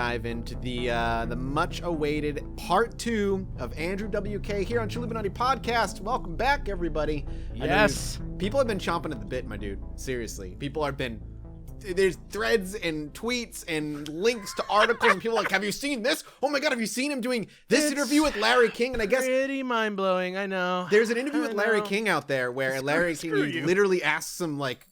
dive into the much-awaited part 2 of Andrew WK here on Chilluminati Podcast. Welcome back, everybody. Yes. People have been chomping at the bit, my dude. Seriously. There's threads and tweets and links to articles and people are like, have you seen this? Oh my God, have you sseen him doing this interview with Larry King? And I guess pretty mind-blowing, I know. There's an interview with Larry King out there where Larry King literally asks him like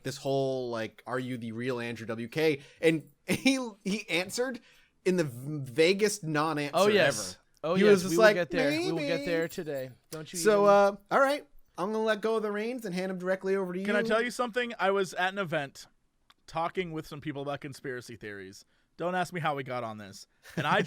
this whole like, are you the real Andrew WK? And he answered in the vaguest non-answer ever. Oh he yes, was just we will like, get there. maybe. We will get there today. Don't you? So all right, I'm gonna let go of the reins and hand him directly over to you. Can I tell you something? I was at an event talking with some people about conspiracy theories. Don't ask me how we got on this. And I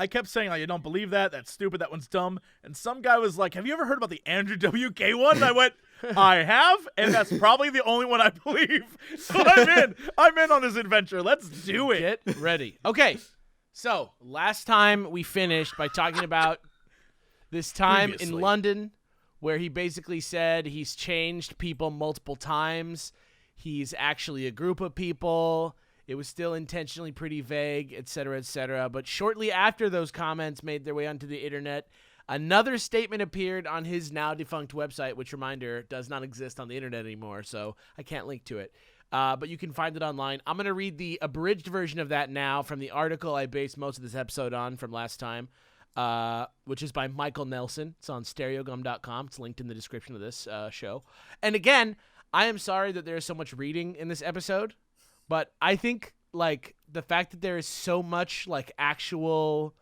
kept saying, like, you don't believe that? That's stupid. That one's dumb. And some guy was like, have you ever heard about the Andrew WK one? And I went, I have, and that's probably the only one I believe. So I'm in on this adventure. Let's do it. Get ready. Okay. So last time we finished by talking about this time in London where he basically said he's changed people multiple times. He's actually a group of people. It was still intentionally pretty vague, et cetera, et cetera. But shortly after those comments made their way onto the internet, another statement appeared on his now defunct website, which, reminder, does not exist on the internet anymore, so I can't link to it. But you can find it online. I'm going to read the abridged version of that now from the article I based most of this episode on from last time, which is by Michael Nelson. It's on stereogum.com. It's linked in the description of this show. And again, I am sorry that there is so much reading in this episode, but I think like the fact that there is so much like actual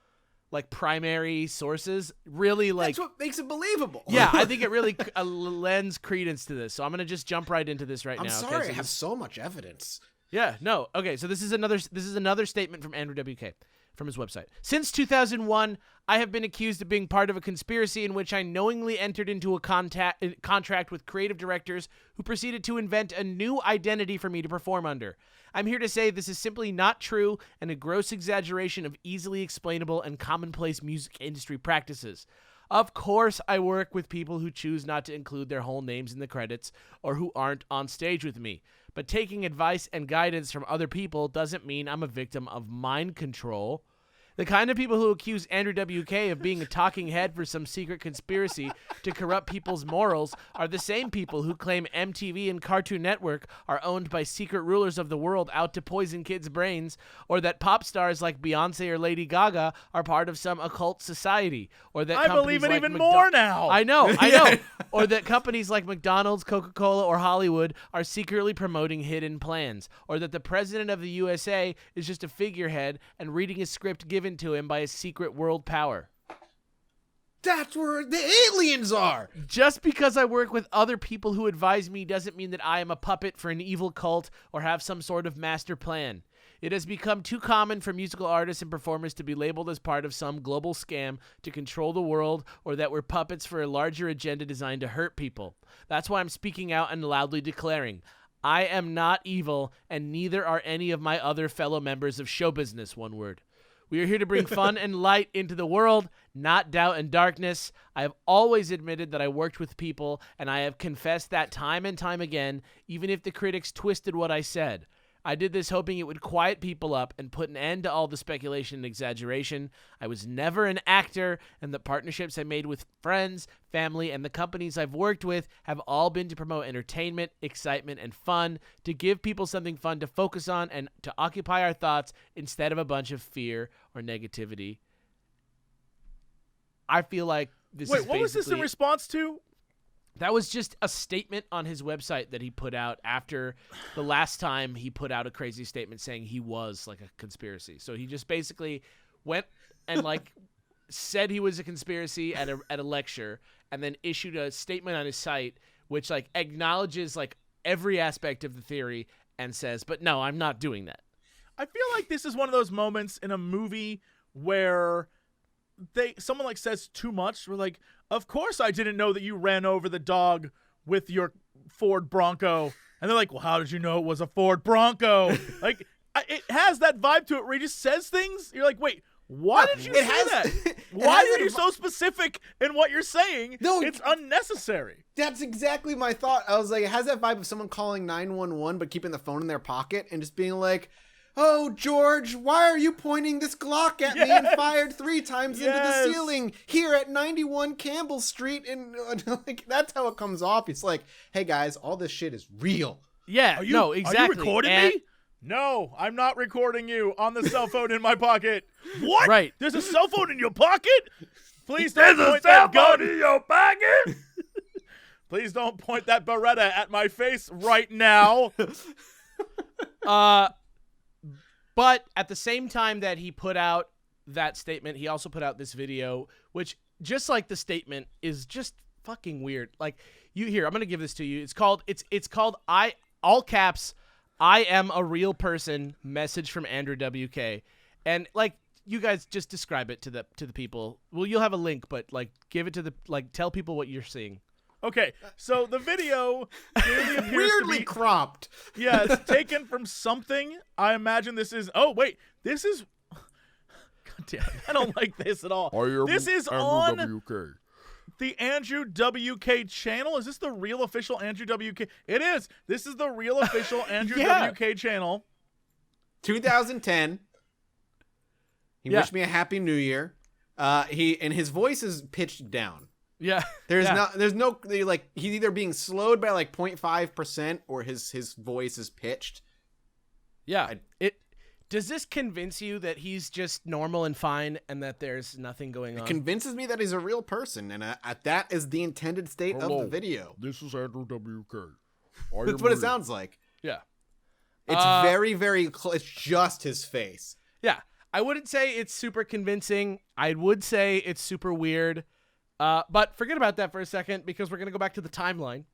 like primary sources really like that's what makes it believable. Yeah, I think it really lends credence to this. So I'm going to just jump right into this right now. I'm sorry, I have so much evidence. Yeah, no. Okay, so this is another statement from Andrew WK from his website. Since 2001, I have been accused of being part of a conspiracy in which I knowingly entered into a contract with creative directors who proceeded to invent a new identity for me to perform under. I'm here to say this is simply not true and a gross exaggeration of easily explainable and commonplace music industry practices. Of course, I work with people who choose not to include their whole names in the credits or who aren't on stage with me. But taking advice and guidance from other people doesn't mean I'm a victim of mind control. The kind of people who accuse Andrew WK of being a talking head for some secret conspiracy to corrupt people's morals are the same people who claim MTV and Cartoon Network are owned by secret rulers of the world out to poison kids' brains, or that pop stars like Beyonce or Lady Gaga are part of some occult society, or that I believe it like even more now. I know. Or that companies like McDonald's, Coca-Cola, or Hollywood are secretly promoting hidden plans, or that the president of the USA is just a figurehead and reading a script given to him by a secret world power. That's where the aliens are. Just because I work with other people who advise me doesn't mean that I am a puppet for an evil cult or have some sort of master plan. It has become too common for musical artists and performers to be labeled as part of some global scam to control the world, or that we're puppets for a larger agenda designed to hurt people. That's why I'm speaking out and loudly declaring, I am not evil, and neither are any of my other fellow members of show business, one word. We are here to bring fun and light into the world, not doubt and darkness. I have always admitted that I worked with people, and I have confessed that time and time again, even if the critics twisted what I said. I did this hoping it would quiet people up and put an end to all the speculation and exaggeration. I was never an actor, and the partnerships I made with friends, family, and the companies I've worked with have all been to promote entertainment, excitement, and fun, to give people something fun to focus on and to occupy our thoughts instead of a bunch of fear or negativity. I feel like this is Wait, what was this in response to? That was just a statement on his website that he put out after the last time he put out a crazy statement saying he was like a conspiracy. So he just basically went and like said he was a conspiracy at a lecture, and then issued a statement on his site which like acknowledges like every aspect of the theory and says, but no, I'm not doing that. I feel like this is one of those moments in a movie where someone like says too much. We're like, of course I didn't know that you ran over the dog with your Ford Bronco. And they're like, well, how did you know it was a Ford Bronco? Like, it has that vibe to it where he just says things. You're like, wait, why did you say that? Why are you so specific in what you're saying? No, it's unnecessary. That's exactly my thought. I was like, it has that vibe of someone calling 911 but keeping the phone in their pocket and just being like, "Oh, George, why are you pointing this Glock at me and fired 3 times into the ceiling here at 91 Campbell Street?" And like, that's how it comes off. It's like, "Hey guys, all this shit is real." Yeah, no, exactly. Are you recording me? No, I'm not recording you on the cell phone in my pocket. What? Right. There's a cell phone in your pocket? Please don't point that gun in your pocket. Please don't point that Beretta at my face right now. But at the same time that he put out that statement, he also put out this video, which, just like the statement, is just fucking weird. Like, I'm gonna give this to you. It's called all caps, "I am a real person," message from Andrew WK. And like, you guys just describe it to the people. Well, you'll have a link, but like, give it to tell people what you're seeing. Okay, so the video clearly appears weirdly to be cropped. Yeah, it's taken from something. I imagine this is. Oh wait, this is. God damn, I don't like this at all. This is on WK. the Andrew WK channel. Is this the real official Andrew WK? It is. This is the real official Andrew WK channel. 2010. He wished me a happy new year. His voice is pitched down. Yeah. There's no like, he's either being slowed by like 0.5% or his voice is pitched. Yeah. Does this convince you that he's just normal and fine and that there's nothing going on? It convinces me that he's a real person, and that is the intended state of the video. This is Andrew WK. That's what it sounds like. Yeah. It's very, very close. It's just his face. Yeah. I wouldn't say it's super convincing. I would say it's super weird. But forget about that for a second, because we're going to go back to the timeline.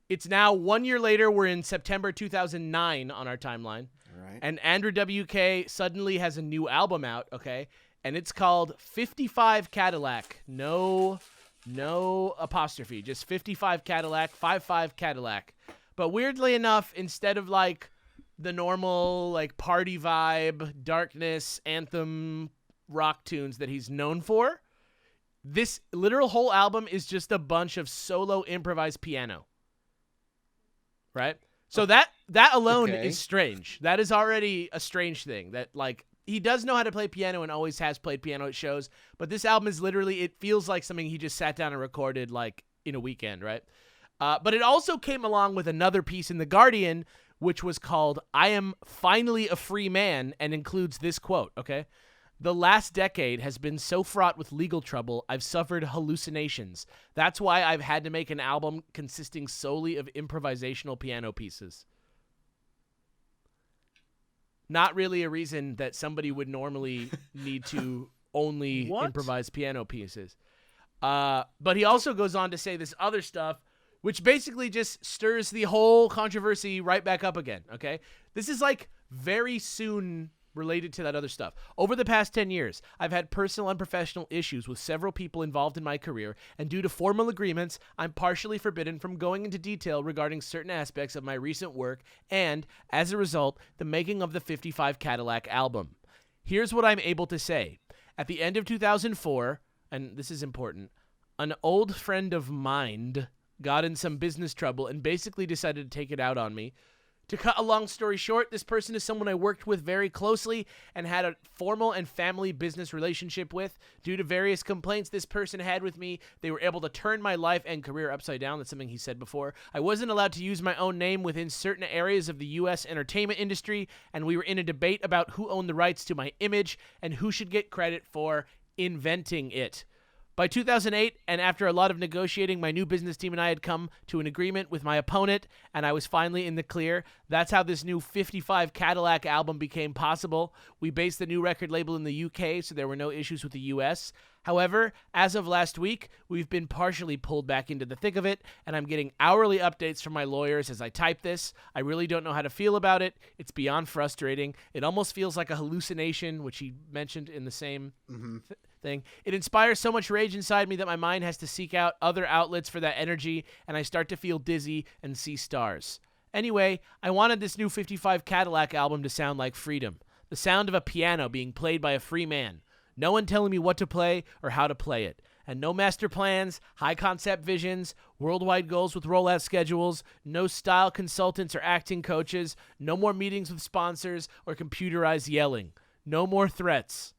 It's now 1 year later. We're in September 2009 on our timeline. All right. And Andrew WK suddenly has a new album out, okay? And it's called 55 Cadillac. No apostrophe. Just 55 Cadillac, 55 Cadillac. But weirdly enough, instead of like the normal like party vibe, darkness, anthem, rock tunes that he's known for, this literal whole album is just a bunch of solo improvised piano. Right? So that alone is strange. That is already a strange thing. That like, he does know how to play piano and always has played piano at shows, but this album is literally, it feels like something he just sat down and recorded like in a weekend, right? But it also came along with another piece in The Guardian, which was called "I Am Finally a Free Man," and includes this quote, okay? "The last decade has been so fraught with legal trouble, I've suffered hallucinations. That's why I've had to make an album consisting solely of improvisational piano pieces." Not really a reason that somebody would normally need to only improvise piano pieces. But he also goes on to say this other stuff, which basically just stirs the whole controversy right back up again, okay? This is like very soon related to that other stuff. "Over the past 10 years, I've had personal and professional issues with several people involved in my career, and due to formal agreements, I'm partially forbidden from going into detail regarding certain aspects of my recent work and, as a result, the making of the 55 Cadillac album. Here's what I'm able to say. At the end of 2004, and this is important, an old friend of mine got in some business trouble and basically decided to take it out on me. To cut a long story short, this person is someone I worked with very closely and had a formal and family business relationship with. Due to various complaints this person had with me, they were able to turn my life and career upside down." That's something he said before. "I wasn't allowed to use my own name within certain areas of the U.S. entertainment industry, and we were in a debate about who owned the rights to my image and who should get credit for inventing it. By 2008, and after a lot of negotiating, my new business team and I had come to an agreement with my opponent, and I was finally in the clear. That's how this new 55 Cadillac album became possible. We based the new record label in the UK, so there were no issues with the US. However, as of last week, we've been partially pulled back into the thick of it, and I'm getting hourly updates from my lawyers as I type this. I really don't know how to feel about it. It's beyond frustrating. It almost feels like a hallucination," which he mentioned in the same thing. "It inspires so much rage inside me that my mind has to seek out other outlets for that energy, and I start to feel dizzy and see stars. Anyway, I wanted this new 55 Cadillac album to sound like freedom. The sound of a piano being played by a free man. No one telling me what to play or how to play it. And no master plans, high concept visions, worldwide goals with rollout schedules, no style consultants or acting coaches, no more meetings with sponsors or computerized yelling. No more threats.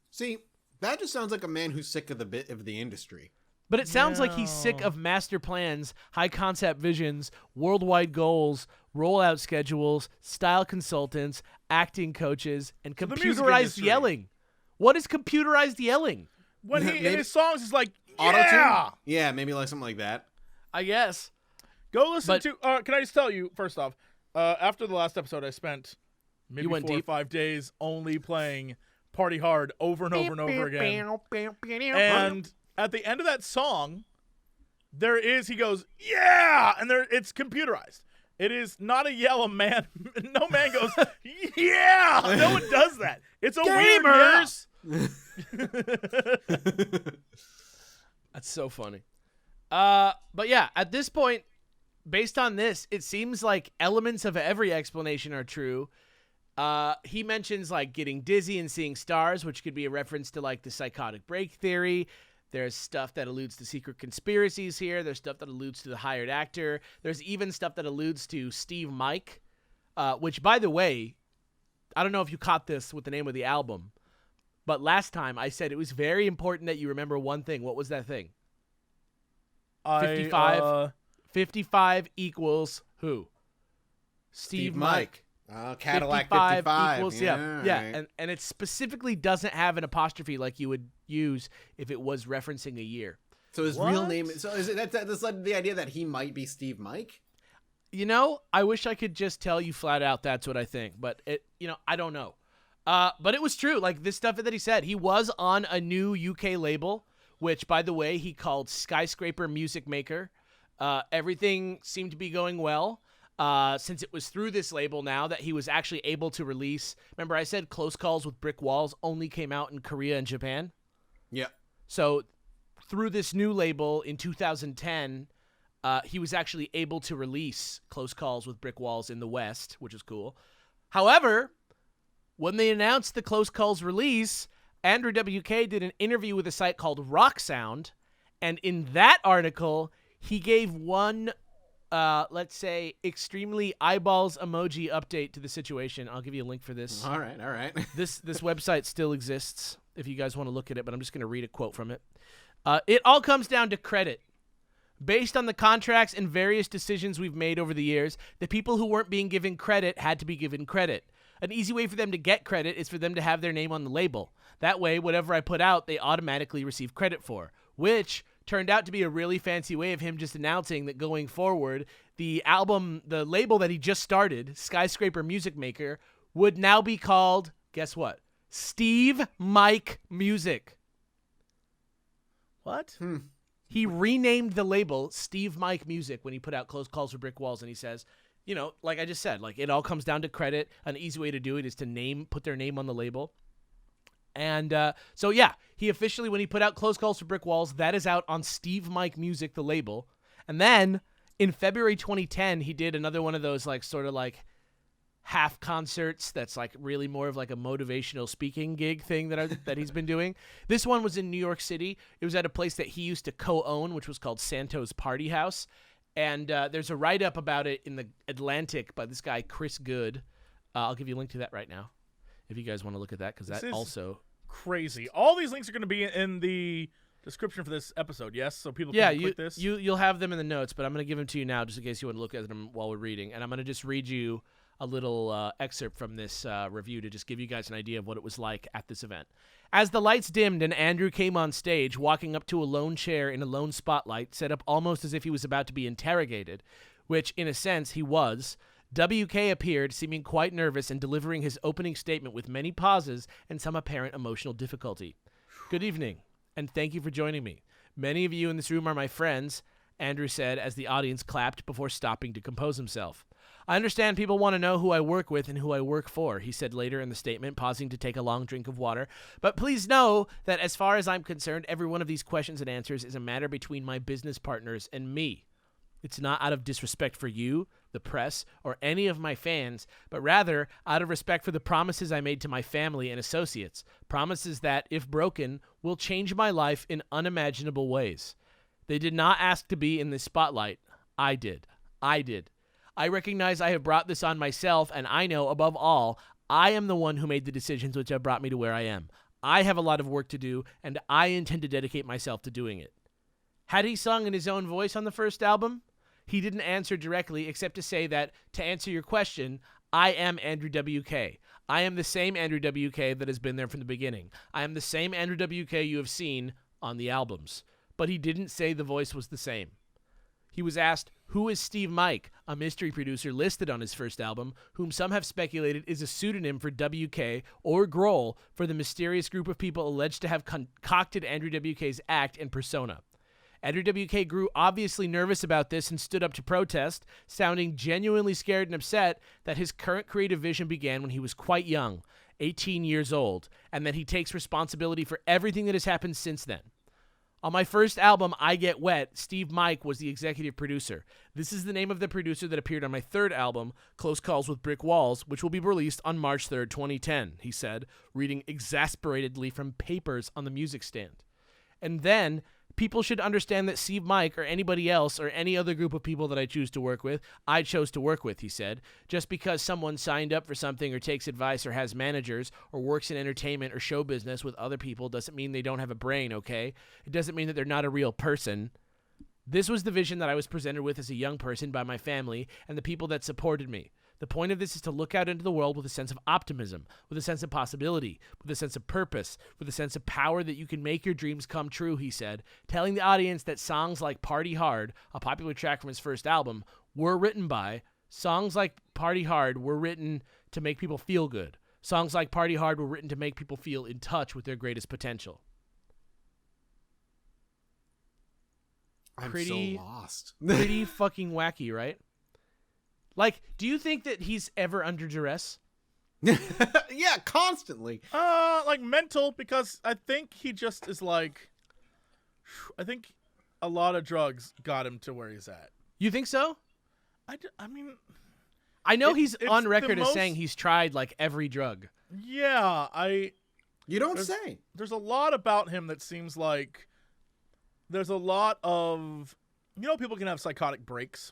See, that just sounds like a man who's sick of the industry. But it sounds like he's sick of master plans, high concept visions, worldwide goals, rollout schedules, style consultants, acting coaches, and computerized yelling. What is computerized yelling? When he in his songs, he's like, Auto-tune? Yeah, maybe like something like that. I guess. Go listen to. Can I just tell you first off? After the last episode, I spent maybe 4 or 5 days only playing Party Hard over and over and over again. And at the end of that song, he goes, yeah! And it's computerized. It is not a yell, a man. No man goes, yeah! No one does that. It's a Gamers! weird yeah. That's so funny. But yeah, at this point, based on this, it seems like elements of every explanation are true. He mentions like getting dizzy and seeing stars, which could be a reference to like the psychotic break theory. There's stuff that alludes to secret conspiracies here. There's stuff that alludes to the hired actor. There's even stuff that alludes to Steve Mike, which, by the way, I don't know if you caught this with the name of the album, but last time I said it was very important that you remember one thing. What was that thing? 55. 55 equals who? Steve Mike. Cadillac 55 equals, yeah. And it specifically doesn't have an apostrophe like you would use if it was referencing a year. So his real name. So is it that's like the idea that he might be Steve Mike? You know, I wish I could just tell you flat out that's what I think, but I don't know. But it was true. Like this stuff that he said, he was on a new UK label, which, by the way, he called Skyscraper Music Maker. Everything seemed to be going well. Since it was through this label now that he was actually able to release. Remember I said Close Calls with Brick Walls only came out in Korea and Japan? Yeah. So through this new label in 2010, he was actually able to release Close Calls with Brick Walls in the West, which is cool. However, when they announced the Close Calls release, Andrew WK did an interview with a site called Rock Sound, and in that article, he gave one let's say, extremely eyeballs emoji update to the situation. I'll give you a link for this. All right. This website still exists if you guys want to look at it, but I'm just going to read a quote from it. It all comes down to credit. Based on the contracts and various decisions we've made over the years, the people who weren't being given credit had to be given credit. An easy way for them to get credit is for them to have their name on the label. That way, whatever I put out, they automatically receive credit for, which turned out to be a really fancy way of him just announcing that going forward, the label that he just started, Skyscraper Music Maker, would now be called, guess what? Steve Mike Music. What? He renamed the label Steve Mike Music when he put out Close Calls for Brick Walls, and he says, like I just said, like it all comes down to credit. An easy way to do it is to put their name on the label. And so, yeah, he officially, when he put out Close Calls for Brick Walls, that is out on Steve Mike Music, the label. And then in February 2010, he did another one of those like sort of like half concerts that's like really more of like a motivational speaking gig thing that he's been doing. This one was in New York City. It was at a place that he used to co-own, which was called Santo's Party House. And there's a write-up about it in the Atlantic by this guy, Chris Good. I'll give you a link to that right now, if you guys want to look at that, because that also crazy. All these links are going to be in the description for this episode, yes? So people can click this? You'll have them in the notes, but I'm going to give them to you now just in case you want to look at them while we're reading. And I'm going to just read you a little excerpt from this review to just give you guys an idea of what it was like at this event. As the lights dimmed and Andrew came on stage, walking up to a lone chair in a lone spotlight, set up almost as if he was about to be interrogated, which, in a sense, he was, WK appeared, seeming quite nervous and delivering his opening statement with many pauses and some apparent emotional difficulty. Good evening, and thank you for joining me. Many of you in this room are my friends, Andrew said as the audience clapped before stopping to compose himself. I understand people want to know who I work with and who I work for, he said later in the statement, pausing to take a long drink of water. But please know that as far as I'm concerned, every one of these questions and answers is a matter between my business partners and me. It's not out of disrespect for you, the press, or any of my fans, but rather out of respect for the promises I made to my family and associates, promises that, if broken, will change my life in unimaginable ways. They did not ask to be in this spotlight. I did. I recognize I have brought this on myself, and I know, above all, I am the one who made the decisions which have brought me to where I am. I have a lot of work to do, and I intend to dedicate myself to doing it. Had he sung in his own voice on the first album? He didn't answer directly, except to say that, to answer your question, I am Andrew WK. I am the same Andrew WK that has been there from the beginning. I am the same Andrew WK you have seen on the albums. But he didn't say the voice was the same. He was asked, who is Steve Mike, a mystery producer listed on his first album, whom some have speculated is a pseudonym for WK or Grohl for the mysterious group of people alleged to have concocted Andrew WK's act and persona. Andrew WK grew obviously nervous about this and stood up to protest, sounding genuinely scared and upset that his current creative vision began when he was quite young, 18 years old, and that he takes responsibility for everything that has happened since then. On my first album, I Get Wet, Steve Mike was the executive producer. This is the name of the producer that appeared on my third album, Close Calls with Brick Walls, which will be released on March 3rd, 2010, he said, reading exasperatedly from papers on the music stand. And then, people should understand that Steve Mike or anybody else or any other group of people that I chose to work with, he said. Just because someone signed up for something or takes advice or has managers or works in entertainment or show business with other people doesn't mean they don't have a brain, okay? It doesn't mean that they're not a real person. This was the vision that I was presented with as a young person by my family and the people that supported me. The point of this is to look out into the world with a sense of optimism, with a sense of possibility, with a sense of purpose, with a sense of power that you can make your dreams come true, he said, telling the audience that songs like Party Hard, a popular track from his first album, songs like Party Hard were written to make people feel good. Songs like Party Hard were written to make people feel in touch with their greatest potential. I'm so lost. Pretty fucking wacky, right? Like, do you think that he's ever under duress? Yeah, constantly. Like mental, because I think he just is like, I think a lot of drugs got him to where he's at. You think so? I mean, I know he's on record as saying he's tried like every drug. Yeah, You don't say. There's a lot about him that seems like there's a lot of, people can have psychotic breaks.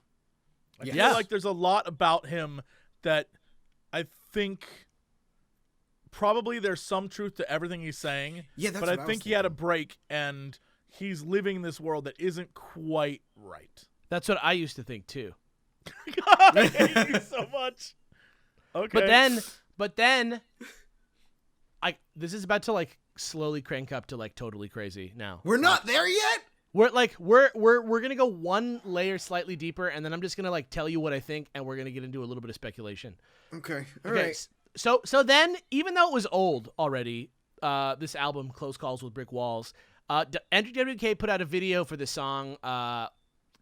I feel like there's a lot about him that I think probably there's some truth to everything he's saying. Yeah, that's but I think he had a break and he's living in this world that isn't quite right. That's what I used to think too. God, I hate you so much. Okay. But then this is about to like slowly crank up to like totally crazy now. We're not there yet? We're gonna go one layer slightly deeper, and then I'm just gonna like tell you what I think, and we're gonna get into a little bit of speculation. Okay. All right. So then, even though it was old already, this album, Close Calls with Brick Walls, Andrew WK put out a video for this song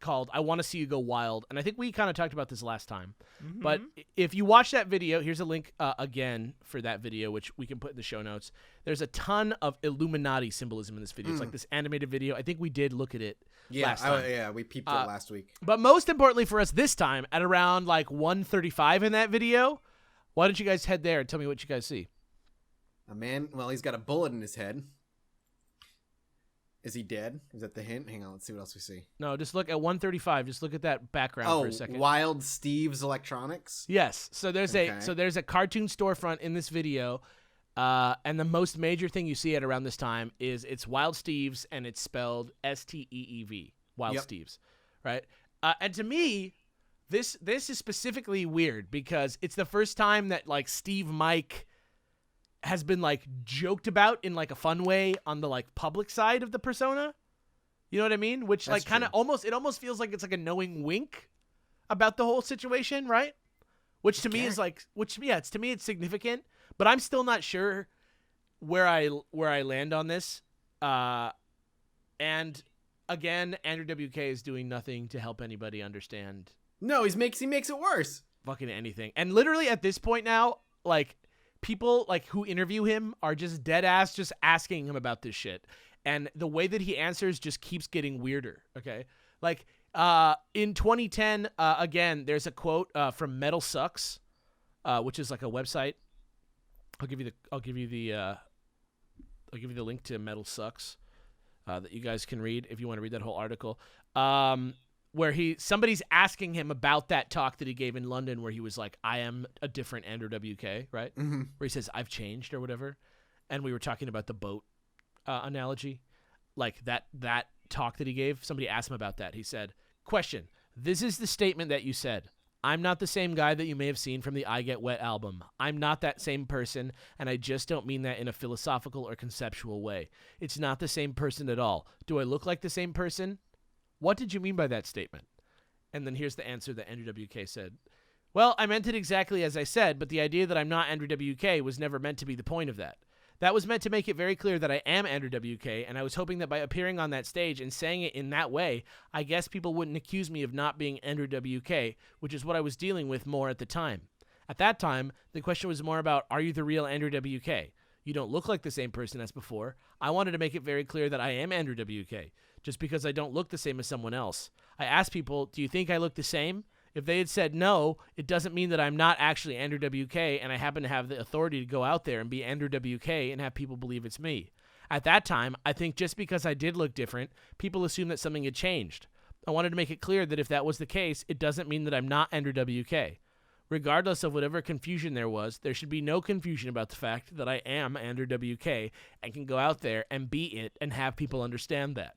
called I Want to See You Go Wild, and I think we kind of talked about this last time. Mm-hmm. But if you watch that video, here's a link again for that video, which we can put in the show notes. There's a ton of Illuminati symbolism in this video. It's like this animated video. I think we did look at it last time. We peeped it last week. But most importantly for us this time, at around like 1:35 in that video, why don't you guys head there and tell me what you guys see? A man, well, he's got a bullet in his head. Is he dead? Is that the hint? Hang on, let's see what else we see. No, just look at 1:35. Just look at that background for a second. Wild Steve's Electronics? Yes. So there's a cartoon storefront in this video, and the most major thing you see at around this time is it's Wild Steve's, and it's spelled Steev, Wild Steve's, right? And to me, this is specifically weird because it's the first time that like Steve Mike has been like joked about in like a fun way on the like public side of the persona. You know what I mean? Which that's like kind of almost feels like it's like a knowing wink about the whole situation, right? Which to me is like, to me it's significant, but I'm still not sure where I land on this. And again, Andrew WK is doing nothing to help anybody understand. No, he makes it worse. Fucking anything. And literally at this point now, like, people like who interview him are just dead ass just asking him about this shit. And the way that he answers just keeps getting weirder. Okay. Like In 2010, again, there's a quote from Metal Sucks, which is like a website. I'll give you the link to Metal Sucks that you guys can read if you want to read that whole article. Where somebody's asking him about that talk that he gave in London, where he was like, "I am a different Andrew WK," right? Mm-hmm. Where he says, "I've changed" or whatever. And we were talking about the boat analogy, like that talk that he gave. Somebody asked him about that. He said, "Question: This is the statement that you said. I'm not the same guy that you may have seen from the I Get Wet album. I'm not that same person, and I just don't mean that in a philosophical or conceptual way. It's not the same person at all. Do I look like the same person? What did you mean by that statement?" And then here's the answer that Andrew WK said. "Well, I meant it exactly as I said, but the idea that I'm not Andrew WK was never meant to be the point of that. That was meant to make it very clear that I am Andrew WK, and I was hoping that by appearing on that stage and saying it in that way, I guess people wouldn't accuse me of not being Andrew WK, which is what I was dealing with more at the time. At that time, the question was more about, are you the real Andrew WK? You don't look like the same person as before. I wanted to make it very clear that I am Andrew WK, just because I don't look the same as someone else. I asked people, do you think I look the same? If they had said no, it doesn't mean that I'm not actually Andrew WK, and I happen to have the authority to go out there and be Andrew WK and have people believe it's me. At that time, I think just because I did look different, people assumed that something had changed. I wanted to make it clear that if that was the case, it doesn't mean that I'm not Andrew WK. Regardless of whatever confusion there was, there should be no confusion about the fact that I am Andrew WK and can go out there and be it and have people understand that."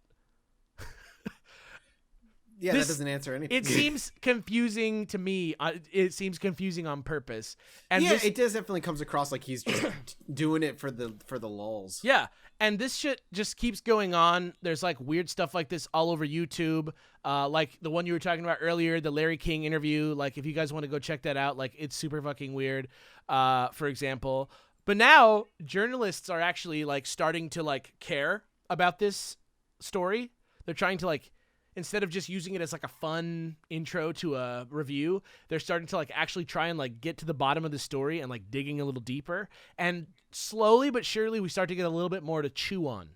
Yeah, that doesn't answer anything. It seems confusing to me. It seems confusing on purpose. And yeah, it does definitely comes across like he's just doing it for the lulz. Yeah, and this shit just keeps going on. There's like weird stuff like this all over YouTube. Like the one you were talking about earlier, the Larry King interview. Like if you guys want to go check that out, like it's super fucking weird. For example, but now journalists are actually like starting to like care about this story. They're trying to like, instead of just using it as like a fun intro to a review, they're starting to like actually try and like get to the bottom of the story and like digging a little deeper. And slowly but surely we start to get a little bit more to chew on.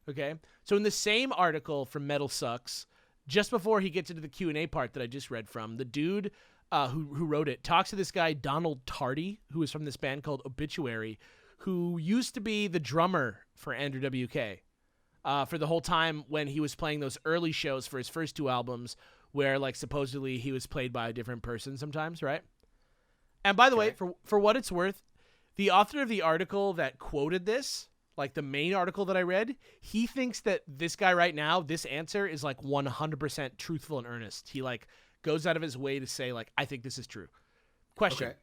Okay? So in the same article from Metal Sucks, just before he gets into the Q&A part that I just read from, the dude who wrote it talks to this guy, Donald Tardy, who is from this band called Obituary, who used to be the drummer for Andrew WK. For the whole time when he was playing those early shows for his first two albums where, like, supposedly he was played by a different person sometimes, right? And by the way, for what it's worth, the author of the article that quoted this, like the main article that I read, he thinks that this guy right now, this answer is, like, 100% truthful and earnest. He, like, goes out of his way to say, like, I think this is true. Question. Okay.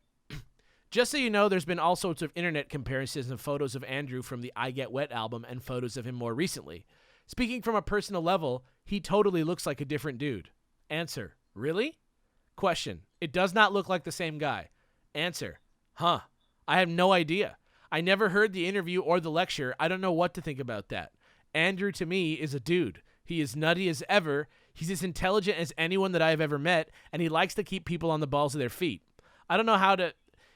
Just so you know, there's been all sorts of internet comparisons of photos of Andrew from the I Get Wet album and photos of him more recently. Speaking from a personal level, he totally looks like a different dude. Answer: really? Question: it does not look like the same guy. Answer: huh. I have no idea. I never heard the interview or the lecture. I don't know what to think about that. Andrew, to me, is a dude. He is nutty as ever. He's as intelligent as anyone that I have ever met, and he likes to keep people on the balls of their feet. I don't know how to...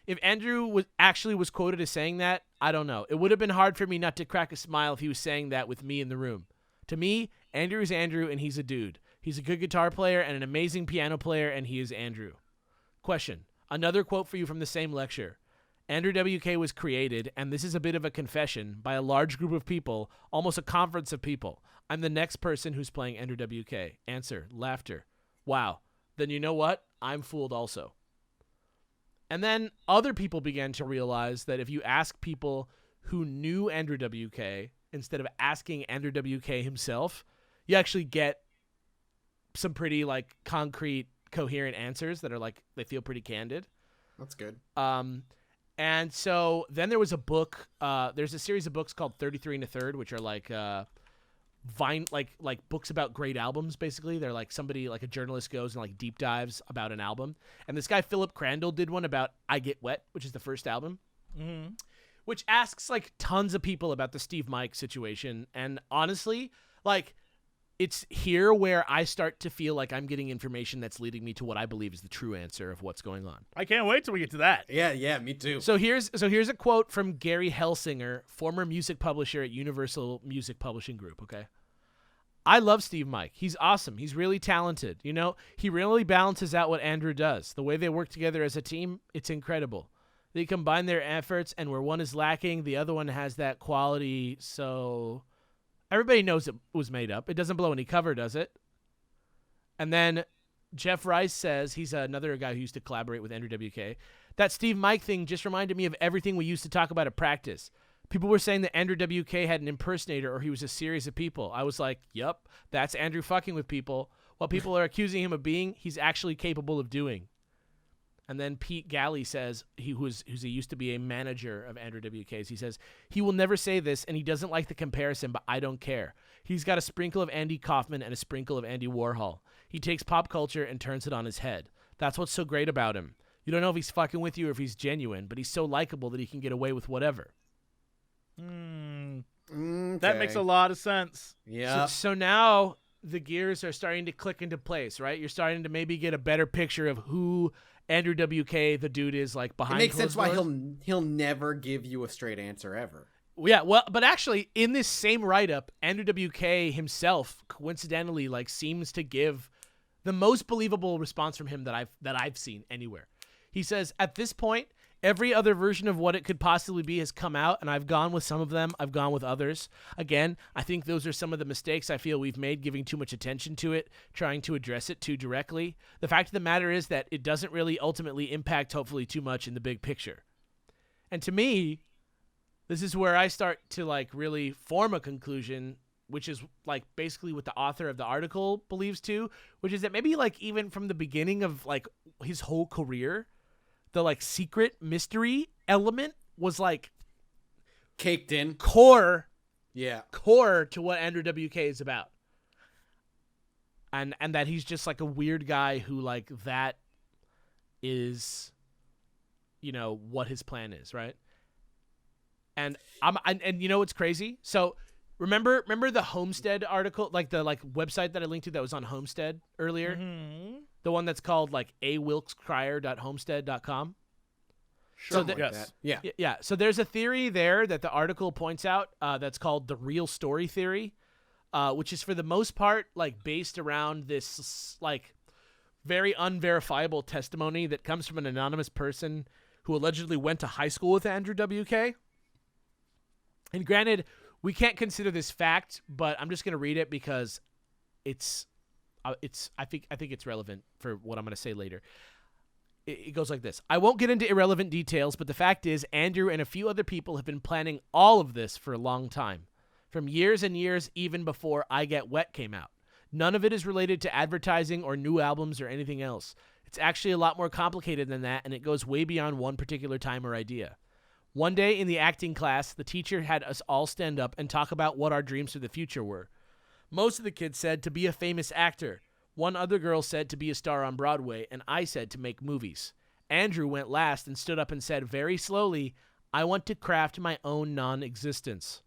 If Andrew was quoted as saying that, I don't know. It would have been hard for me not to crack a smile if he was saying that with me in the room. To me, Andrew is Andrew, and he's a dude. He's a good guitar player and an amazing piano player, and he is Andrew. Question. Another quote for you from the same lecture. Andrew WK was created, and this is a bit of a confession, by a large group of people, almost a conference of people. I'm the next person who's playing Andrew WK. Answer. Laughter. Wow. Then you know what? I'm fooled also. And then other people began to realize that if you ask people who knew Andrew WK, instead of asking Andrew WK himself, you actually get some pretty, like, concrete, coherent answers that are, like, they feel pretty candid. That's good. And so then there was a book, there's a series of books called 33 and a Third, which are like like books about great albums, basically. They're like somebody, like a journalist goes and like deep dives about an album. And this guy, Philip Crandall, did one about I Get Wet, which is the first album, which asks like tons of people about the Steve Mike situation. And honestly, like, it's here where I start to feel like I'm getting information that's leading me to what I believe is the true answer of what's going on. I can't wait till we get to that. Yeah, me too. So here's a quote from Gary Helsinger, former music publisher at Universal Music Publishing Group, okay? I love Steve Mike. He's awesome. He's really talented. You know, he really balances out what Andrew does. The way they work together as a team, it's incredible. They combine their efforts, and where one is lacking, the other one has that quality. So everybody knows it was made up. It doesn't blow any cover, does it? And then Jeff Rice says, he's another guy who used to collaborate with Andrew WK, that Steve Mike thing just reminded me of everything we used to talk about at practice. People were saying that Andrew WK had an impersonator or he was a series of people. I was like, yup, that's Andrew fucking with people. What people are accusing him of being, he's actually capable of doing. And then Pete Galley says, he used to be a manager of Andrew WK's. He says, he will never say this, and he doesn't like the comparison, but I don't care. He's got a sprinkle of Andy Kaufman and a sprinkle of Andy Warhol. He takes pop culture and turns it on his head. That's what's so great about him. You don't know if he's fucking with you or if he's genuine, but he's so likable that he can get away with whatever. That makes a lot of sense. Yeah. So now the gears are starting to click into place, right? You're starting to maybe get a better picture of who Andrew WK, the dude, is like behind. It makes closed sense why doors. he'll never give you a straight answer ever. Yeah, well, but actually, in this same write-up, Andrew WK himself coincidentally like seems to give the most believable response from him that I've seen anywhere. He says, at this point, every other version of what it could possibly be has come out, and I've gone with some of them. I've gone with others. Again, I think those are some of the mistakes I feel we've made, giving too much attention to it, trying to address it too directly. The fact of the matter is that it doesn't really ultimately impact, hopefully, too much in the big picture. And to me, this is where I start to like really form a conclusion, which is like basically what the author of the article believes too, which is that maybe like even from the beginning of like his whole career, the like secret mystery element was like Caked in. core to what Andrew WK is about. And that he's just like a weird guy who like that is, you know, what his plan is, right? And and you know what's crazy? So remember the Homestead article, like the like website that I linked to that was on Homestead earlier? Mm-hmm. The one that's called like awilkscrier.homestead.com. Sure. So Yes. Yeah. Yeah. So there's a theory there that the article points out that's called the real story theory, which is for the most part like based around this like very unverifiable testimony that comes from an anonymous person who allegedly went to high school with Andrew WK. And granted, we can't consider this fact, but I'm just going to read it because I think it's relevant for what I'm going to say later. It goes like this. I won't get into irrelevant details, but the fact is Andrew and a few other people have been planning all of this for a long time. From years and years, even before I Get Wet came out. None of it is related to advertising or new albums or anything else. It's actually a lot more complicated than that, and it goes way beyond one particular time or idea. One day in the acting class, the teacher had us all stand up and talk about what our dreams for the future were. Most of the kids said to be a famous actor. One other girl said to be a star on Broadway, and I said to make movies. Andrew went last and stood up and said very slowly, I want to craft my own non-existence.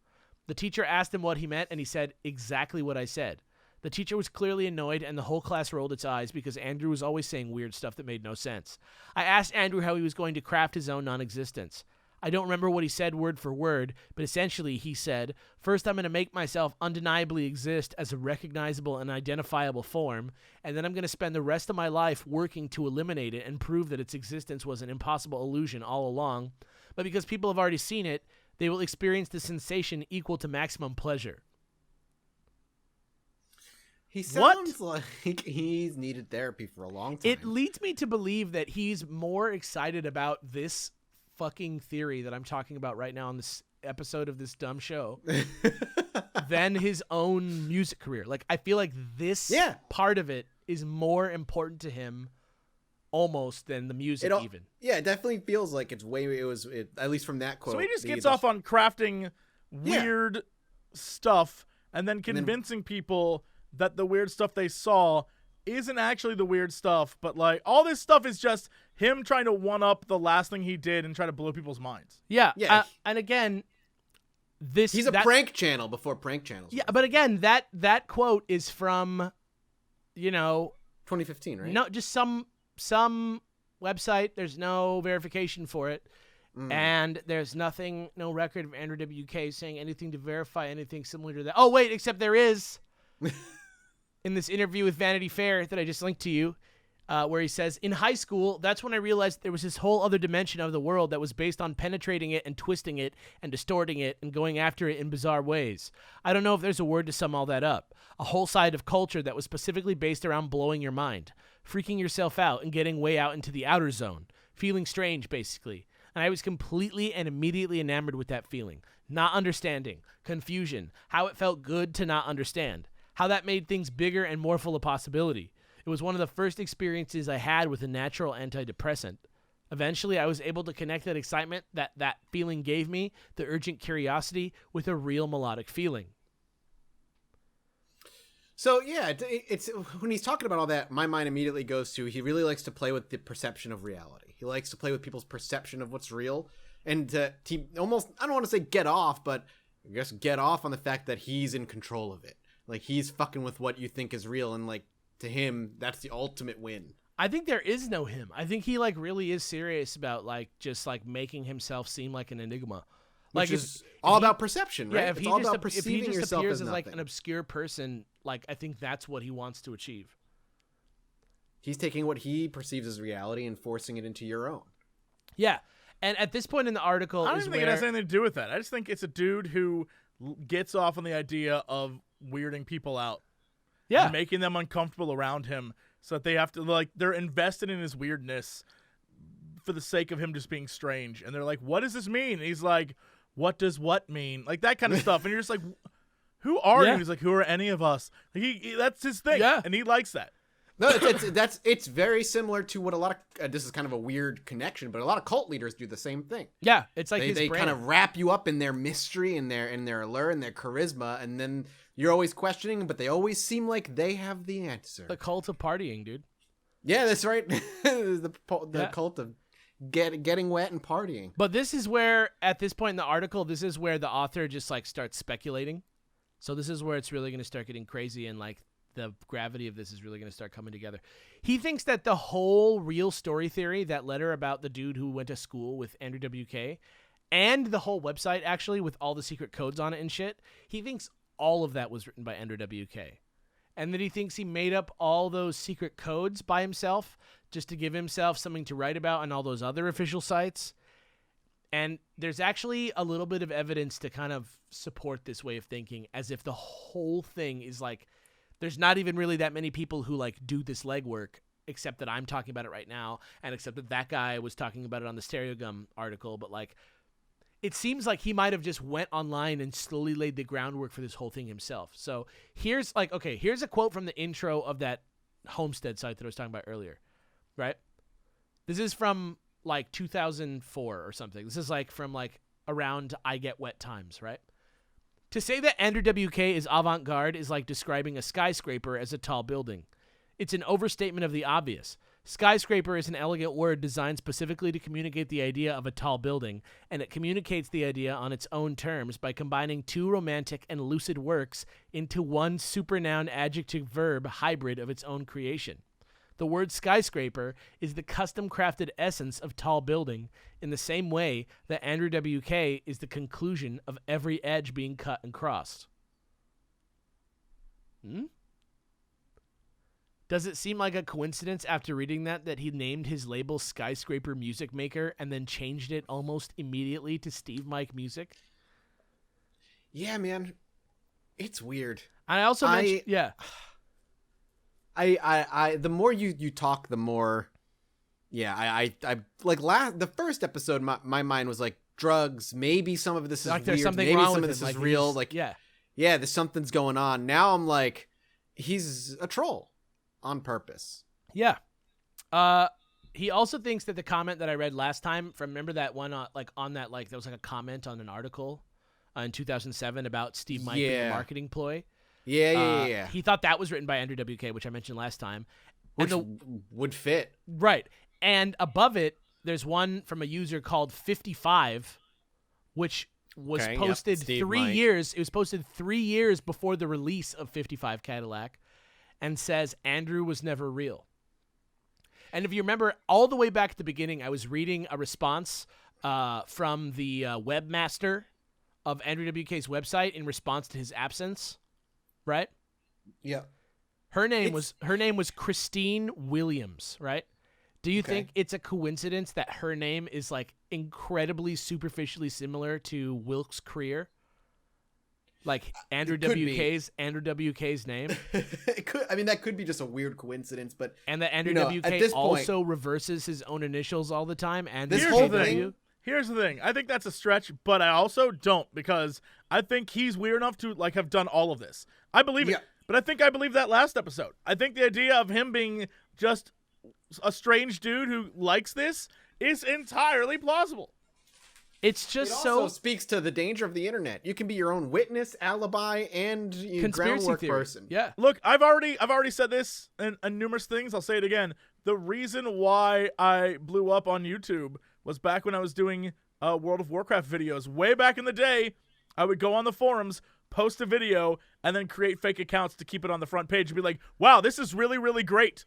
The teacher asked him what he meant, and he said exactly what I said. The teacher was clearly annoyed, and the whole class rolled its eyes because Andrew was always saying weird stuff that made no sense. I asked Andrew how he was going to craft his own non-existence. I don't remember what he said word for word, but essentially he said, first I'm going to make myself undeniably exist as a recognizable and identifiable form, and then I'm going to spend the rest of my life working to eliminate it and prove that its existence was an impossible illusion all along. But because people have already seen it, they will experience the sensation equal to maximum pleasure. He sounds like he's needed therapy for a long time. It leads me to believe that he's more excited about this fucking theory that I'm talking about right now on this episode of this dumb show than his own music career. Like, I feel like this part of it is more important to him almost than the music even. Yeah, it definitely feels like it's at least from that quote. So he just gets off on crafting weird stuff and then convincing people that the weird stuff they saw isn't actually the weird stuff, but like all this stuff is just him trying to one up the last thing he did and try to blow people's minds. Yeah. And again, he's a prank channel before prank channels. Yeah, but again, that quote is from, 2015, right? No, just some website. There's no verification for it. And there's no record of Andrew WK saying anything to verify anything similar to that. Oh, wait, except there is. In this interview with Vanity Fair that I just linked to you, where he says, in high school, that's when I realized there was this whole other dimension of the world that was based on penetrating it and twisting it and distorting it and going after it in bizarre ways. I don't know if there's a word to sum all that up. A whole side of culture that was specifically based around blowing your mind, freaking yourself out and getting way out into the outer zone, feeling strange, basically. And I was completely and immediately enamored with that feeling. Not understanding, confusion, how it felt good to not understand, how that made things bigger and more full of possibility. It was one of the first experiences I had with a natural antidepressant. Eventually, I was able to connect that excitement that feeling gave me, the urgent curiosity, with a real melodic feeling. So, yeah, it's when he's talking about all that, my mind immediately goes to he really likes to play with the perception of reality. He likes to play with people's perception of what's real. And to almost, I don't want to say get off, but I guess get off on the fact that he's in control of it. Like, he's fucking with what you think is real, and, like, to him, that's the ultimate win. I think there is no him. I think he, like, really is serious about, like, just, like, making himself seem like an enigma. Like, it's all about perception, right? Yeah, it's all about perceiving if he just yourself appears as like an obscure person, like, I think that's what he wants to achieve. He's taking what he perceives as reality and forcing it into your own. Yeah. And at this point in the article, I don't even think it has anything to do with that. I just think it's a dude who gets off on the idea of weirding people out. Yeah. And making them uncomfortable around him so that they have to, like, they're invested in his weirdness for the sake of him just being strange. And they're like, what does this mean? And he's like, what does what mean? Like, that kind of stuff. And you're just like, who are you? And he's like, who are any of us? Like, that's his thing. Yeah. And he likes that. No, it's very similar to what a lot of this is kind of a weird connection, but a lot of cult leaders do the same thing. Yeah, it's like they kind of wrap you up in their mystery and their allure and their charisma, and then you're always questioning, but they always seem like they have the answer. The cult of partying, dude. Yeah, that's right. the cult of getting wet and partying. But this is where, at this point in the article, this is where the author just, like, starts speculating. So this is where it's really going to start getting crazy, and, like, the gravity of this is really going to start coming together. He thinks that the whole real story theory, that letter about the dude who went to school with Andrew WK, and the whole website, actually, with all the secret codes on it and shit, he thinks all of that was written by Andrew WK. And that he thinks he made up all those secret codes by himself just to give himself something to write about on all those other official sites. And there's actually a little bit of evidence to kind of support this way of thinking, as if the whole thing is like, there's not even really that many people who, like, do this legwork, except that I'm talking about it right now, and except that guy was talking about it on the Stereo Gum article. But, like, it seems like he might have just went online and slowly laid the groundwork for this whole thing himself. So here's a quote from the intro of that Homestead site that I was talking about earlier, right? This is from, like, 2004 or something. This is, like, from, like, around I Get Wet times, right? To say that Andrew WK is avant-garde is like describing a skyscraper as a tall building. It's an overstatement of the obvious. Skyscraper is an elegant word designed specifically to communicate the idea of a tall building, and it communicates the idea on its own terms by combining two romantic and lucid works into one supernoun adjective-verb hybrid of its own creation. The word skyscraper is the custom-crafted essence of tall building, in the same way that Andrew WK is the conclusion of every edge being cut and crossed. Does it seem like a coincidence after reading that he named his label Skyscraper Music Maker and then changed it almost immediately to Steve Mike Music? Yeah, man. It's weird. And I also mentioned... Yeah. I the more you talk, the more, I like the first episode, my mind was like drugs. Maybe some of this is like weird. Maybe some of this is real. Like, yeah, there's something's going on. Now I'm like, he's a troll on purpose. Yeah. He also thinks that the comment that I read last time, remember that one, there was like a comment on an article in 2007 about Steve Mike and the marketing ploy. Yeah. He thought that was written by Andrew WK, which I mentioned last time. Which would fit. Right. And above it, there's one from a user called 55, which was posted 3 years. It was posted 3 years before the release of 55 Cadillac, and says Andrew was never real. And if you remember, all the way back at the beginning, I was reading a response from the webmaster of Andrew WK's website in response to his absence. Right? Yeah. Her name was Christine Williams, right? Do you think it's a coincidence that her name is like incredibly superficially similar to Wilkes' career? Like Andrew WK's name? It could. I mean, that could be just a weird coincidence, but and that Andrew WK at this also reverses his own initials all the time. And this whole thing. Here's the thing. I think that's a stretch, but I also don't, because I think he's weird enough to like have done all of this. I believe it, but I think I believe that last episode. I think the idea of him being just a strange dude who likes this is entirely plausible. It's just it also speaks to the danger of the internet. You can be your own witness, alibi, and groundwork theory. person. Yeah. Look, I've already said this and numerous things. I'll say it again. The reason why I blew up on YouTube was back when I was doing World of Warcraft videos. Way back in the day, I would go on the forums, post a video, and then create fake accounts to keep it on the front page and be like, "Wow, this is really, really great."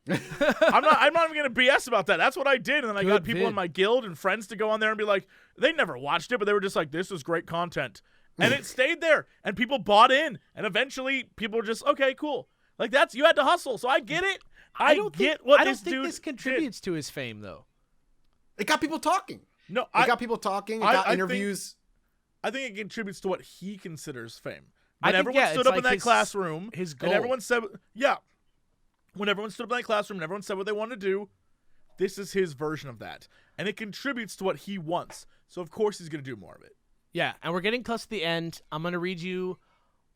I'm not even gonna BS about that. That's what I did, and then I got people in my guild and friends to go on there and be like, they never watched it, but they were just like, "This is great content," and it stayed there, and people bought in, and eventually people were just, "Okay, cool." Like you had to hustle, so I get it. I don't think this contributes to his fame, though. It got people talking. No, it got people talking. It got interviews. I think it contributes to what he considers fame. When everyone stood up in that classroom, his goal. And everyone said, when everyone stood up in that classroom and everyone said what they wanted to do, this is his version of that. And it contributes to what he wants. So, of course, he's going to do more of it. Yeah, and we're getting close to the end. I'm going to read you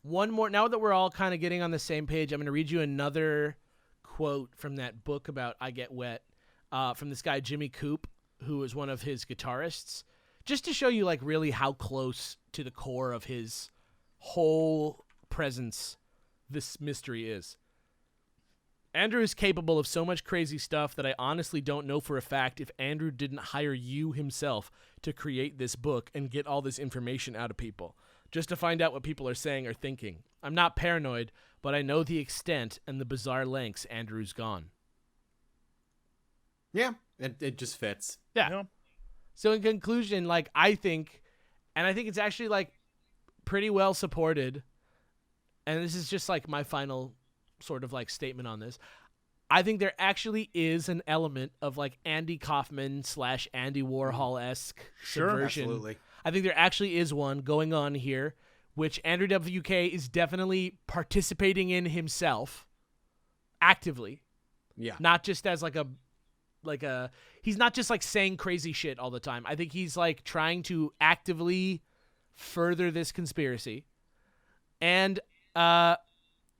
one more. Now that we're all kind of getting on the same page, I'm going to read you another quote from that book about I Get Wet from this guy, Jimmy Coop, who is one of his guitarists, just to show you like really how close to the core of his whole presence this mystery is. Andrew is capable of so much crazy stuff that I honestly don't know for a fact if Andrew didn't hire you himself to create this book and get all this information out of people, just to find out what people are saying or thinking. I'm not paranoid, but I know the extent and the bizarre lengths Andrew's gone. Yeah, it just fits. Yeah. So in conclusion, like I think it's actually like pretty well supported, and this is just like my final sort of like statement on this. I think there actually is an element of like Andy Kaufman / Andy Warhol-esque subversion. Absolutely. I think there actually is one going on here, which Andrew WK is definitely participating in himself actively. Yeah. Not just as he's not just like saying crazy shit all the time. I think he's like trying to actively further this conspiracy. And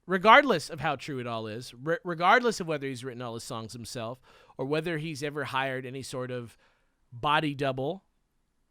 regardless of how true it all is, regardless of whether he's written all his songs himself or whether he's ever hired any sort of body double,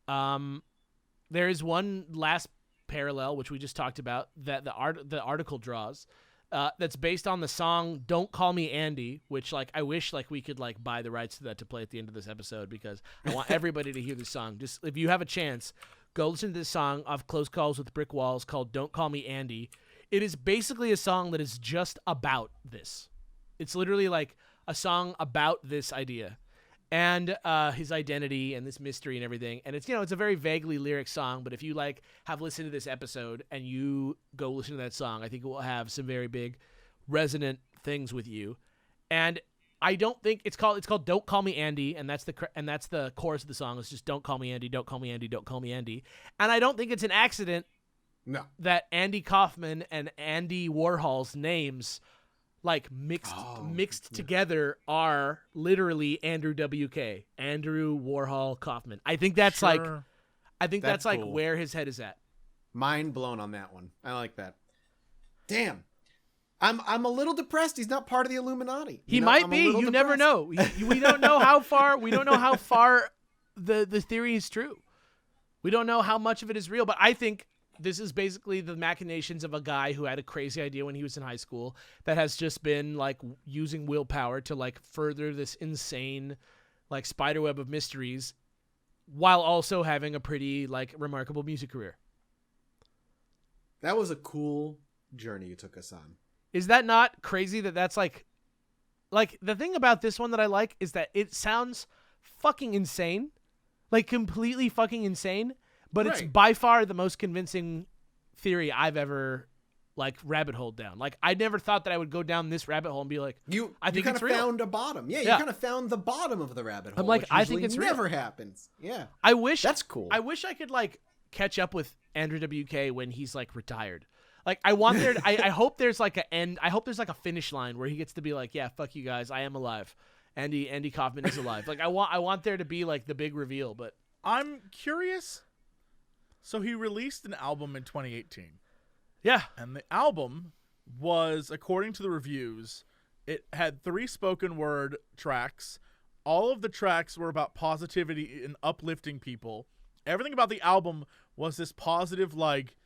there is one last parallel, which we just talked about, that the article draws, that's based on the song "Don't Call Me Andy," which like I wish like we could like buy the rights to that to play at the end of this episode, because I want everybody to hear the song. Just if you have a chance, go listen to this song off Close Calls with Brick Walls called "Don't Call Me Andy." It is basically a song that is just about this. It's literally like a song about this idea and his identity and this mystery and everything. And it's, it's a very vaguely lyric song, but if you like have listened to this episode and you go listen to that song, I think it will have some very big resonant things with you. And I don't think it's called "Don't Call Me Andy," and that's the chorus of the song. It's just "Don't call me Andy, don't call me Andy, don't call me Andy." And I don't think it's an accident that Andy Kaufman and Andy Warhol's names like mixed together are literally Andrew WK, Andrew Warhol Kaufman. I think that's cool. Like where his head is at. Mind blown on that one. I like that. Damn. I'm a little depressed. He's not part of the Illuminati. He might be. You never know. We don't know how far. We don't know how far the theory is true. We don't know how much of it is real. But I think this is basically the machinations of a guy who had a crazy idea when he was in high school that has just been like using willpower to like further this insane like spiderweb of mysteries while also having a pretty like remarkable music career. That was a cool journey you took us on. Is that not crazy that that's like the thing about this one that I like is that it sounds fucking insane, like completely fucking insane, but It's by far the most convincing theory I've ever like rabbit hole down. Like I never thought that I would go down this rabbit hole and be like, I think kind it's of real. found a bottom. Yeah, you kind of found the bottom of the rabbit hole. I'm like, which I think it's never real. happens. Yeah, I wish that's cool. I wish I could like catch up with Andrew WK when he's like retired. Like I want there. I hope there's like an end. I hope there's like a finish line where he gets to be like, yeah, fuck you guys, I am alive. Andy Kaufman is alive. Like I want there to be like the big reveal. But I'm curious. So he released an album in 2018. Yeah, and the album was, according to the reviews, it had 3 spoken word tracks. All of the tracks were about positivity and uplifting people. Everything about the album was this positive, like,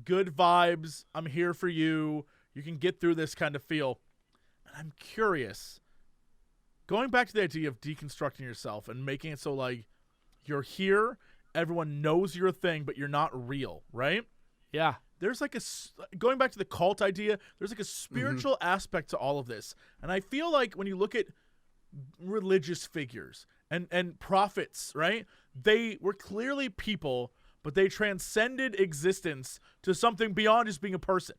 good vibes, I'm here for you, you can get through this kind of feel. And I'm curious, going back to the idea of deconstructing yourself and making it so, like, you're here, everyone knows you're a thing, but you're not real, right? Yeah. There's like going back to the cult idea, there's like a spiritual aspect to all of this. And I feel like when you look at religious figures and prophets, right? They were clearly people, but they transcended existence to something beyond just being a person.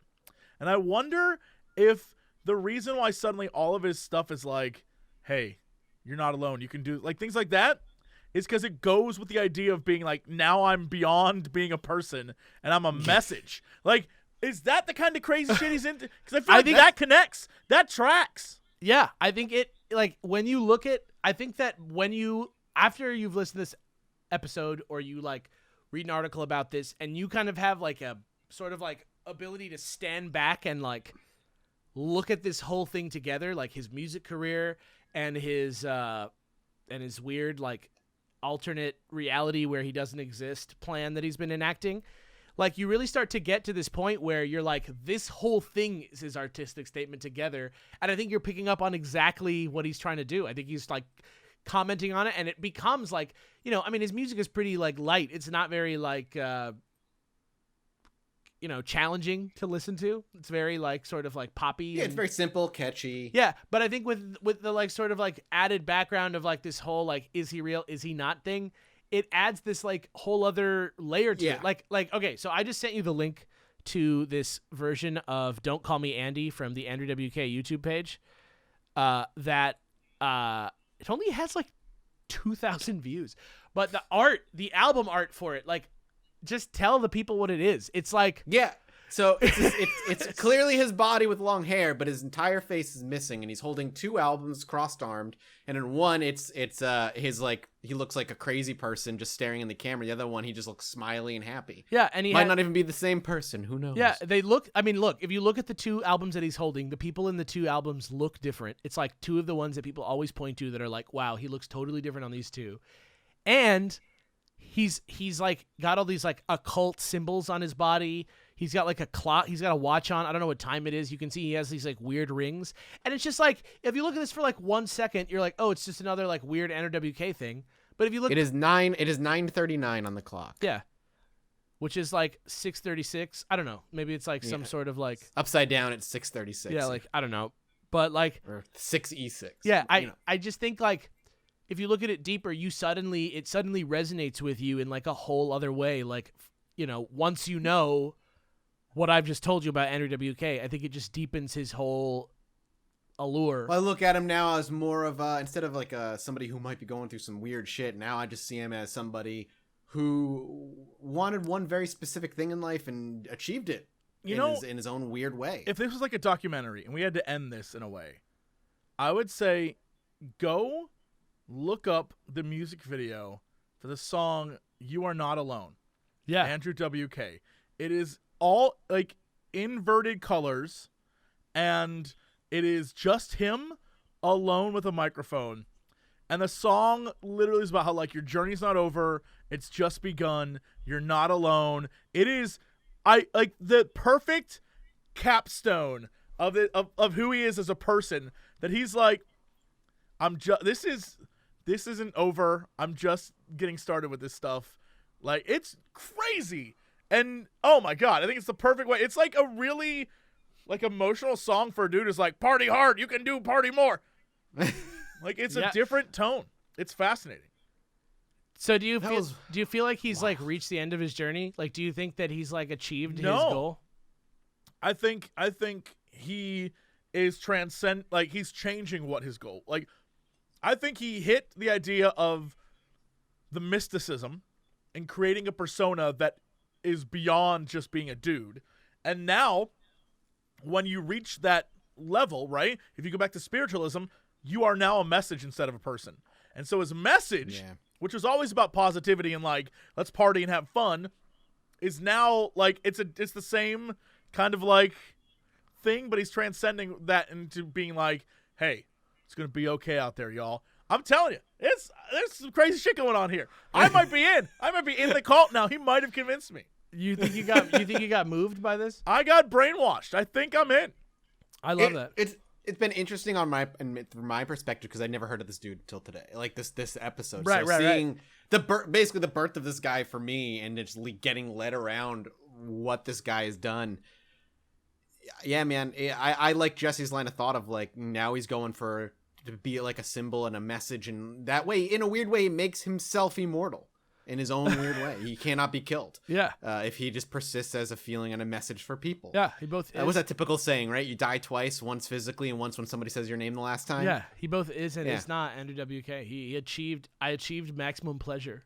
And I wonder if the reason why suddenly all of his stuff is like, hey, you're not alone, you can do like things like that, is because it goes with the idea of being like, now I'm beyond being a person and I'm a message. Like, is that the kind of crazy shit he's into? Because I feel like that connects. That tracks. Yeah, I think it, like, when you look at, I think that when you, after you've listened to this episode or you, like, read an article about this and you kind of have, like, a sort of, like, ability to stand back and, like, look at this whole thing together, like his music career and his weird, like, alternate reality where he doesn't exist plan that he's been enacting, like you really start to get to this point where you're like, this whole thing is his artistic statement together. And I think you're picking up on exactly what he's trying to do. I think he's like commenting on it and it becomes like, you know, I mean, his music is pretty like light. It's not very like, you know, challenging to listen to. It's very like sort of like poppy. Yeah, it's very simple, catchy. Yeah, but I think with the like sort of like added background of like this whole like, is he real, is he not thing, it adds this like whole other layer to it. Like okay, so I just sent you the link to this version of Don't Call Me Andy from the Andrew WK YouTube page. That it only has like 2,000 views, but the album art for it, like, just tell the people what it is. It's like, yeah. So it's clearly his body with long hair, but his entire face is missing, and he's holding 2 albums crossed-armed. And in one, it's his like, he looks like a crazy person just staring in the camera. The other one, he just looks smiley and happy. Yeah, and he might not even be the same person. Who knows? Yeah, they look. I mean, look, if you look at the 2 albums that he's holding, the people in the 2 albums look different. It's like 2 of the ones that people always point to that are like, wow, he looks totally different on these 2, and he's like got all these like occult symbols on his body. He's got like a clock. He's got a watch on. I don't know what time it is. You can see he has these like weird rings. And it's just like, if you look at this for like 1 second, you're like, oh, it's just another like weird Andrew WK thing. But if you look, it is 9:39 on the clock. Yeah. Which is like 6:36. I don't know. Maybe it's like some sort of like upside down at 6:36. Yeah. Like, I don't know. But like, or 6E6. Yeah. I just think like, if you look at it deeper, it suddenly resonates with you in like a whole other way. Like, you know, once you know what I've just told you about Andrew WK, I think it just deepens his whole allure. Well, I look at him now as more of instead of like somebody who might be going through some weird shit. Now I just see him as somebody who wanted one very specific thing in life and achieved it. In his own weird way. If this was like a documentary and we had to end this in a way, I would say go look up the music video for the song You Are Not Alone. Yeah. Andrew WK. It is all like inverted colors and it is just him alone with a microphone. And the song literally is about how like your journey's not over, it's just begun, you're not alone. It is like the perfect capstone of who he is as a person, that he's like, this isn't over. I'm just getting started with this stuff. Like, it's crazy. And, oh, my God, I think it's the perfect way. It's like a really, like, emotional song for a dude who's like, party hard, you can do party more. Like, it's a different tone. It's fascinating. So do you feel like he's, like, reached the end of his journey? Like, do you think that he's, like, achieved his goal? I think he is he's changing what his goal. Like, I think he hit the idea of the mysticism and creating a persona that is beyond just being a dude. And now, when you reach that level, right? If you go back to spiritualism, you are now a message instead of a person. And so his message, which was always about positivity and like, let's party and have fun, is now like, it's the same kind of like thing, but he's transcending that into being like, hey, it's going to be okay out there, y'all. I'm telling you, there's some crazy shit going on here. I might be in the cult now. He might have convinced me. You think you got moved by this? I got brainwashed. I think I'm in. I love that. It's been interesting from my perspective because I never heard of this dude until today. Like this episode, right? Seeing basically the birth of this guy for me, and just getting led around what this guy has done. Yeah, man. I like Jesse's line of thought of like, now he's going to be like a symbol and a message, and that way, in a weird way, makes himself immortal in his own weird way. He cannot be killed. Yeah. If he just persists as a feeling and a message for people. Yeah, he both is. Was that typical saying, right? You die twice, once physically and once when somebody says your name the last time. Yeah, he both is and is not Andrew WK. I achieved maximum pleasure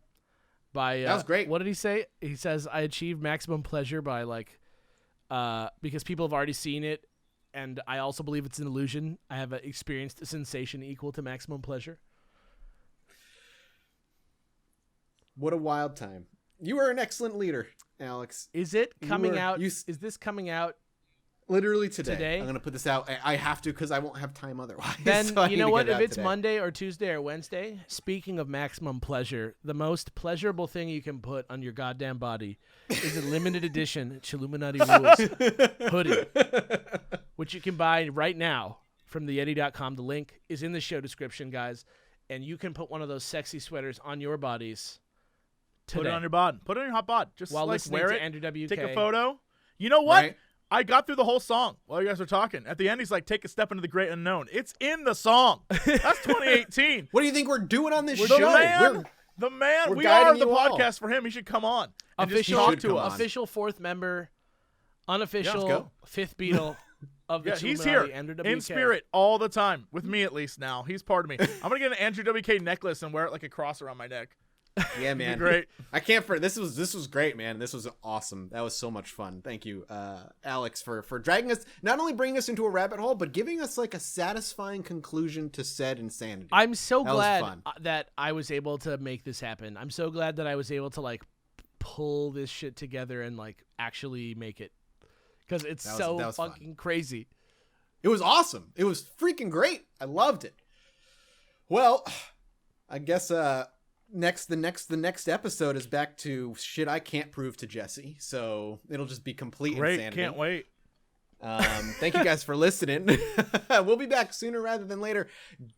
by that was great. What did he say? He says I achieved maximum pleasure by like because people have already seen it, and I also believe it's an illusion. I have experienced a sensation equal to maximum pleasure. What a wild time. You are an excellent leader, Alex. Is it coming out? Is this coming out? Literally today. I'm going to put this out. I have to because I won't have time otherwise. Then, so you know what? If it's today. Monday or Tuesday or Wednesday, speaking of maximum pleasure, the most pleasurable thing you can put on your goddamn body is a limited edition Chilluminati Rules hoodie, which you can buy right now from theyeti.com. The link is in the show description, guys. And you can put one of those sexy sweaters on your bodies today. Put it on your bod. Put it on your hot bod. Just while like listening wear to it, Andrew WK. take a photo. You know what? Right? I got through the whole song while you guys were talking. At the end, he's like, take a step into the great unknown. It's in the song. That's 2018. What do you think we're doing on this show? The man. We're We are guiding the you all. podcast for him. He should come on. And Official, just talk to us. official fourth member, unofficial go. fifth Beatle of the Yeah, Chilluminati, he's here Andrew WK. in spirit all the time, with me at least now. He's part of me. I'm going to get an Andrew WK necklace and wear it like a cross around my neck. Yeah, man. Great. I can't this was great, man. This was awesome. That was so much fun. Thank you, Alex, for dragging us, not only bringing us into a rabbit hole, but giving us like a satisfying conclusion to said insanity. I'm so glad fun. that I was able to make this happen. I'm so glad that I was able to like pull this shit together and like actually make it, because it's that so was fucking fun. Crazy. It was awesome. It was freaking great. I loved it. Well, I guess the next episode is back to shit I can't prove to Jesse, so it'll just be complete insanity. Can't wait. Thank you guys for listening. We'll be back sooner rather than later.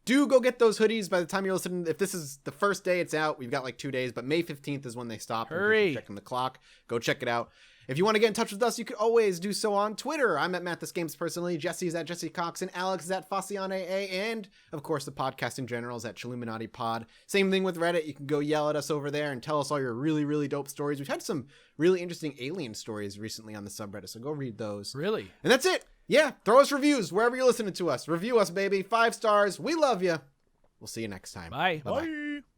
Do go get those hoodies by the time you're listening. If this is the first day it's out, we've got like 2 days, but May 15th is when they stop. Hurry. Checking the clock. Go check it out. If you want to get in touch with us, you could always do so on Twitter. I'm at Matt This Games personally. Jesse's at Jesse Cox, and Alex is at Fossian AA. And, of course, the podcast in general is at Chilluminati Pod. Same thing with Reddit. You can go yell at us over there and tell us all your really, really dope stories. We've had some really interesting alien stories recently on the subreddit, so go read those. Really? And that's it. Yeah, throw us reviews wherever you're listening to us. Review us, baby. 5 stars. We love you. We'll see you next time. Bye. Bye-bye. Bye.